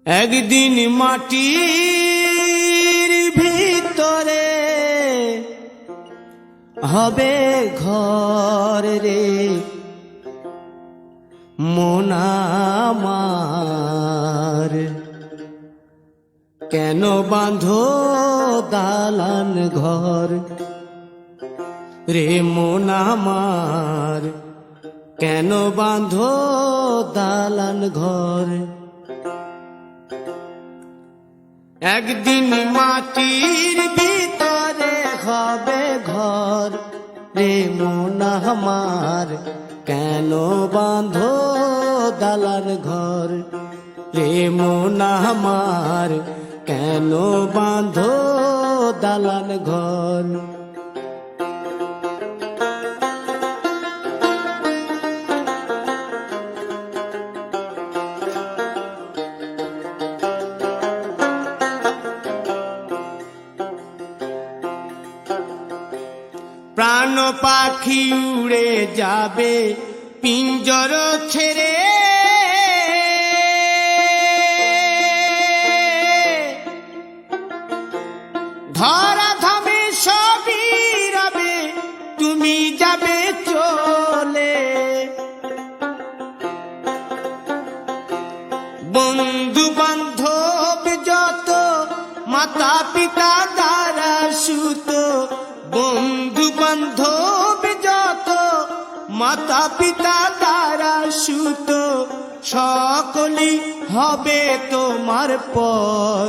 একদিন মাটির ভিতরে হবে ঘর রে মন আমার, কেন বাঁধো দালান ঘর রে মন আমার, কেন বাঁধো দালান ঘর। একদিন মাটির ভিতরে হবে ঘর রে মন আমার, কেন বাঁধো দালান ঘর রে মন আমার, কেন বাঁধো দালান ঘর। প্রাণ পাখি উড়ে যাবে পিঞ্জর ছেড়ে, ধরা ধামে সবই রবে তুমি যাবে চলে। বন্ধু বান্ধব যত মাতা পিতা দ্বারা সুত, বন্ধু বান্ধব যত মাতা পিতা দ্বারা সুত, সকলই হবে তোমার পর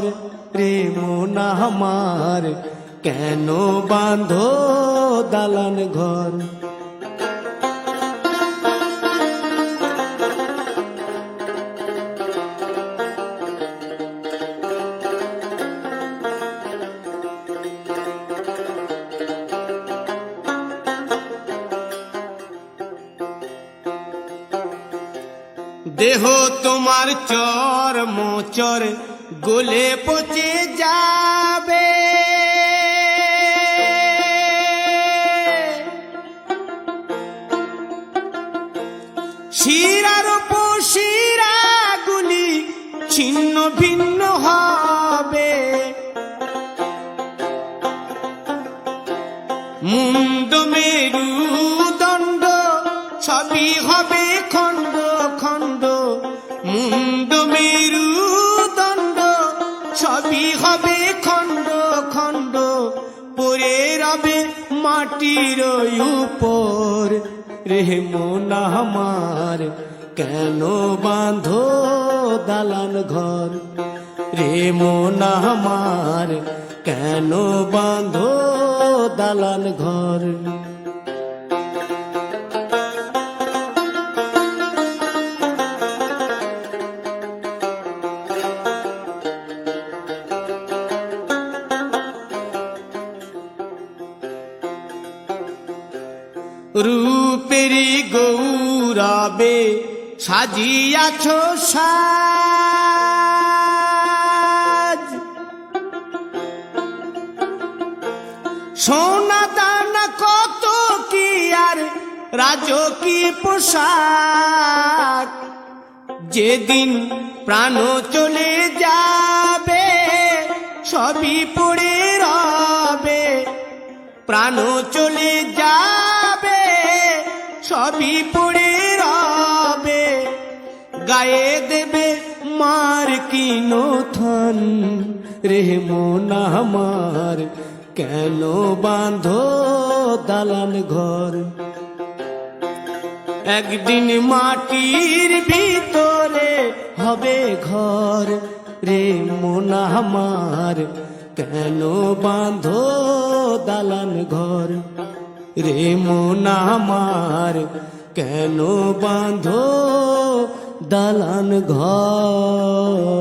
রে মন আমার, কেন বাঁধো দালান ঘর। দেহ তোমার চর মোচর গলে পচে যাবে, শিরার উপশিরা গুলি ছিন্ন ভিন্ন হবে, মুন্ড মেরুদণ্ড সবই হবে খণ্ড খণ্ড, মুন্ড মেরুদণ্ড সবই হবে খণ্ড খণ্ড, পড়ে রবে মাটির উপর রে মন আমার, কেন বাঁধো দালান ঘর রে মন আমার, কেন বাঁধো দালান ঘর। রূপেরি গৌরবে সাজিয়াছ সাজ, সোনা দানা কত কি আর রাজকীয় পোশাক, যেদিন প্রাণ চলে যাবে সবই পড়ে রবে, প্রাণ চলে যাবে সবই পড়ে রবে, গায়ে দেবে মার কিনো থান রে মন আমার, কেন বাঁধো দালান ঘর। একদিন মাটির ভিতরে হবে ঘর রে মন আমার, কেন বাঁধো দালান ঘর রে মন আমার, কেন বাঁধো দালান ঘর।